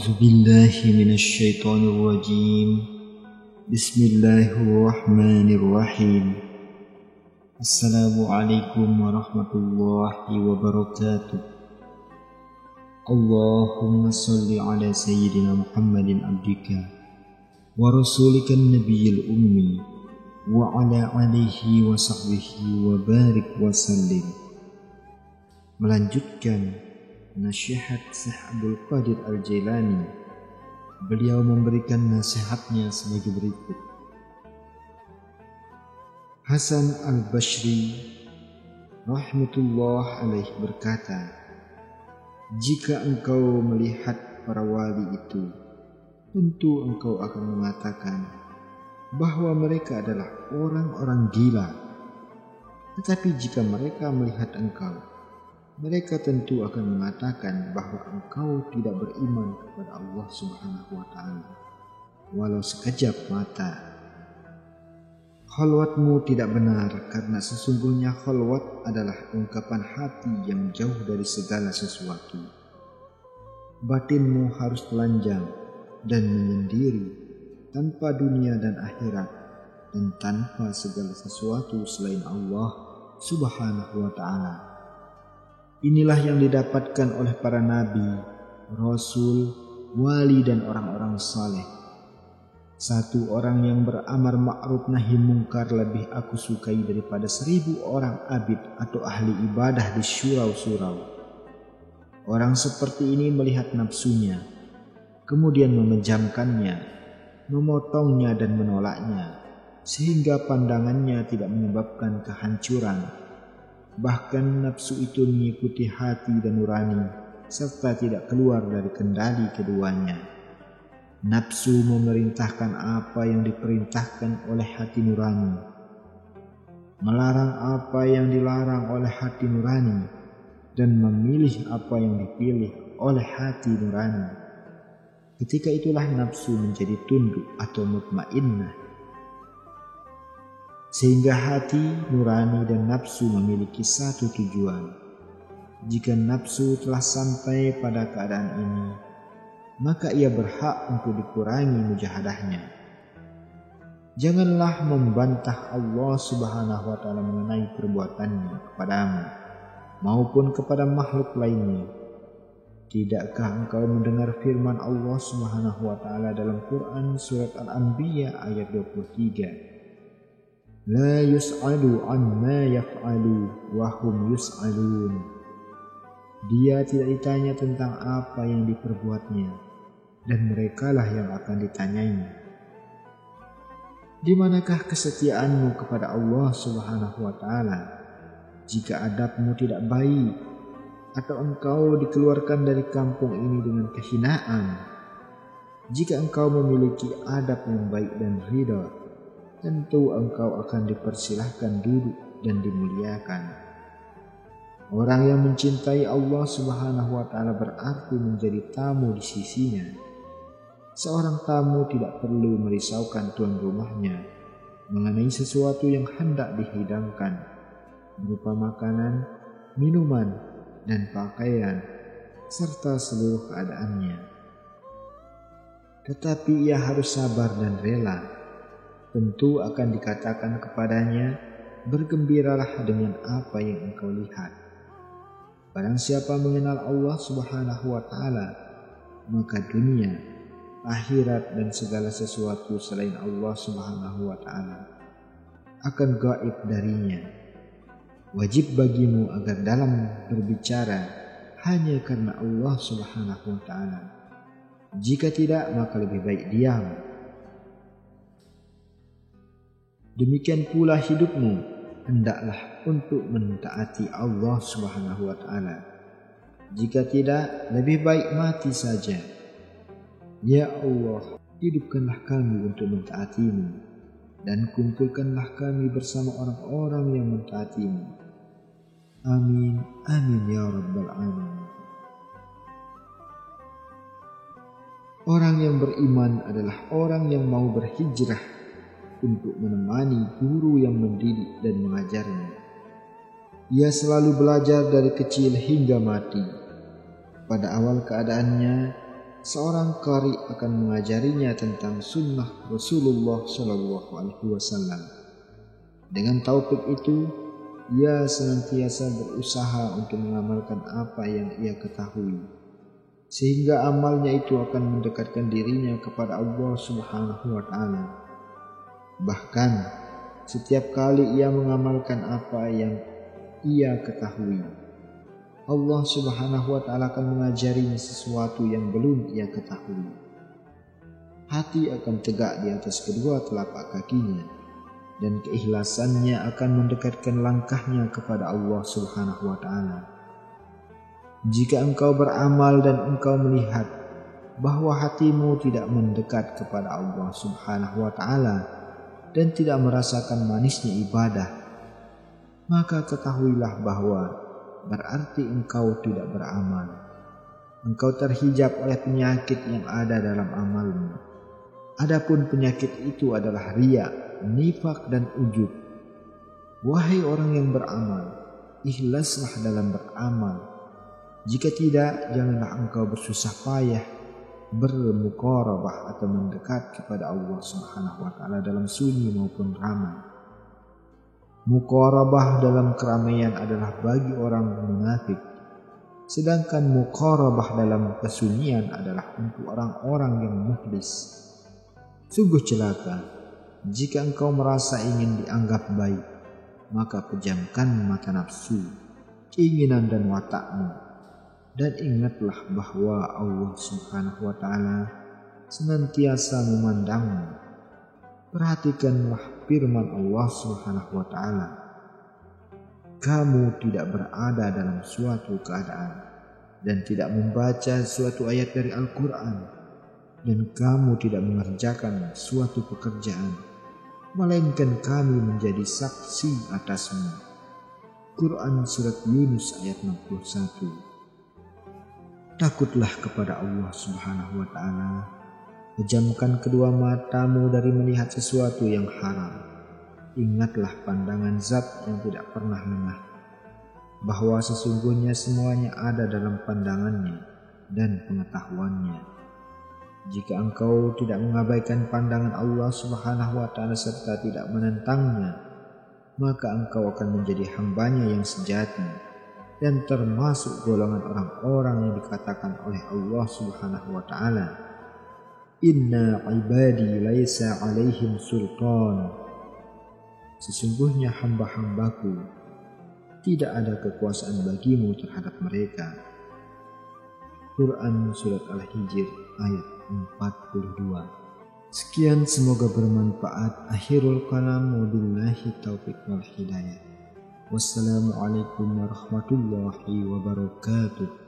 أعوذ بالله من الشيطان الرجيم بسم الله الرحمن الرحيم السلام عليكم ورحمة الله وبركاته اللهم صل على سيدنا محمد عبدك ورسولك النبي الأمي وعلى آله وصحبه وبارك وسلم. Melanjutkan nasihat Syekh Abdul Qadir Al-Jailani. Beliau memberikan nasihatnya sebagai berikut. Hasan Al-Basri rahmatullah alaih berkata, jika engkau melihat para wali itu, tentu engkau akan mengatakan bahwa mereka adalah orang-orang gila. Tetapi jika mereka melihat engkau, mereka tentu akan mengatakan bahwa engkau tidak beriman kepada Allah Subhanahu wa Ta'ala, walau sekejap mata. Khalwatmu tidak benar, karena sesungguhnya khalwat adalah ungkapan hati yang jauh dari segala sesuatu. Batinmu harus telanjang dan menyendiri, tanpa dunia dan akhirat, dan tanpa segala sesuatu selain Allah Subhanahu wa Ta'ala. Inilah yang didapatkan oleh para nabi, rasul, wali dan orang-orang saleh. Satu orang yang beramar ma'ruf nahi mungkar lebih aku sukai daripada 1000 orang abid atau ahli ibadah di surau-surau. Orang seperti ini melihat nafsunya, kemudian memejamkannya, memotongnya dan menolaknya, sehingga pandangannya tidak menyebabkan kehancuran. Bahkan nafsu itu mengikuti hati dan nurani, serta tidak keluar dari kendali keduanya. Nafsu memerintahkan apa yang diperintahkan oleh hati nurani, melarang apa yang dilarang oleh hati nurani, dan memilih apa yang dipilih oleh hati nurani. Ketika itulah nafsu menjadi tunduk atau mutmainnah, sehingga hati, nurani, dan nafsu memiliki satu tujuan. Jika nafsu telah sampai pada keadaan ini, maka ia berhak untuk dikurangi mujahadahnya. Janganlah membantah Allah Subhanahu wa Ta'ala mengenai perbuatannya kepadamu maupun kepada makhluk lainnya. Tidakkah engkau mendengar firman Allah Subhanahu wa Ta'ala dalam Quran surat Al-Anbiya ayat 23? La yus'alu amma yaf'alu wa hum yus'alun. Dia tidak ditanya tentang apa yang diperbuatnya, dan merekalah yang akan ditanyainya. Di manakah kesetiaanmu kepada Allah Subhanahu wa Ta'ala jika adabmu tidak baik, atau engkau dikeluarkan dari kampung ini dengan kehinaan? Jika engkau memiliki adab yang baik dan ridha, tentu engkau akan dipersilahkan duduk dan dimuliakan. Orang yang mencintai Allah Subhanahu wa Ta'ala berarti menjadi tamu di sisinya. Seorang tamu tidak perlu merisaukan tuan rumahnya mengenai sesuatu yang hendak dihidangkan, berupa makanan, minuman, dan pakaian, serta seluruh keadaannya. Tetapi ia harus sabar dan rela. Tentu akan dikatakan kepadanya, bergembiralah dengan apa yang engkau lihat. Barang siapa mengenal Allah Subhanahu wa Ta'ala, maka dunia, akhirat dan segala sesuatu selain Allah Subhanahu wa Ta'ala akan gaib darinya. Wajib bagimu agar dalam berbicara hanya karena Allah Subhanahu wa Ta'ala. Jika tidak, maka lebih baik diam. Demikian pula hidupmu, hendaklah untuk mentaati Allah Subhanahu wa Ta'ala. Jika tidak, lebih baik mati saja. Ya Allah, hidupkanlah kami untuk mentaatimu, dan kumpulkanlah kami bersama orang-orang yang mentaatimu. Amin, amin ya Rabbal Alamin. Orang yang beriman adalah orang yang mau berhijrah untuk menemani guru yang mendidik dan mengajarnya. Ia selalu belajar dari kecil hingga mati. Pada awal keadaannya, seorang qari akan mengajarinya tentang sunnah Rasulullah SAW. Dengan taufik itu, ia senantiasa berusaha untuk mengamalkan apa yang ia ketahui, sehingga amalnya itu akan mendekatkan dirinya kepada Allah Subhanahu wa Ta'ala. Bahkan, setiap kali ia mengamalkan apa yang ia ketahui, Allah Subhanahu wa Ta'ala akan mengajarinya sesuatu yang belum ia ketahui. Hati akan tegak di atas kedua telapak kakinya, dan keikhlasannya akan mendekatkan langkahnya kepada Allah Subhanahu wa Ta'ala. Jika engkau beramal dan engkau melihat bahwa hatimu tidak mendekat kepada Allah Subhanahu wa Ta'ala dan tidak merasakan manisnya ibadah, maka ketahuilah bahwa berarti engkau tidak beramal. Engkau terhijab oleh penyakit yang ada dalam amalmu. Adapun penyakit itu adalah riya, nifak dan ujub. Wahai orang yang beramal, ikhlaslah dalam beramal. Jika tidak, janganlah engkau bersusah payah bermuqarabah atau mendekat kepada Allah Subhanahu wa Ta'ala dalam sunyi maupun ramai. Muqarabah dalam keramaian adalah bagi orang munafik, sedangkan muqarabah dalam kesunyian adalah untuk orang-orang yang mukhlis. Sungguh celaka jika engkau merasa ingin dianggap baik, maka pejamkan mata nafsu, keinginan dan watakmu, dan ingatlah bahwa Allah Subhanahu wa Ta'ala senantiasa memandangmu. Perhatikanlah firman Allah Subhanahu wa Ta'ala, kamu tidak berada dalam suatu keadaan dan tidak membaca suatu ayat dari Al-Quran, dan kamu tidak mengerjakan suatu pekerjaan, melainkan kami menjadi saksi atasmu. Quran Surat Yunus ayat 61. Takutlah kepada Allah Subhanahu wa Ta'ala. Pejamkan kedua matamu dari melihat sesuatu yang haram. Ingatlah pandangan Zat yang tidak pernah lengah, bahwa sesungguhnya semuanya ada dalam pandangannya dan pengetahuannya. Jika engkau tidak mengabaikan pandangan Allah Subhanahu wa Ta'ala serta tidak menentangnya, maka engkau akan menjadi hambanya yang sejati dan termasuk golongan orang-orang yang dikatakan oleh Allah Subhanahu wa Ta'ala, Inna ibadi laisa alaihim sultan. Sesungguhnya hamba-hambaku tidak ada kekuasaan bagimu terhadap mereka. Quran Surat Al-Hijr ayat 42. Sekian, semoga bermanfaat. Akhirul kalam, wabillahi taufiq wal hidayah. Wassalamualaikum warahmatullahi wabarakatuh.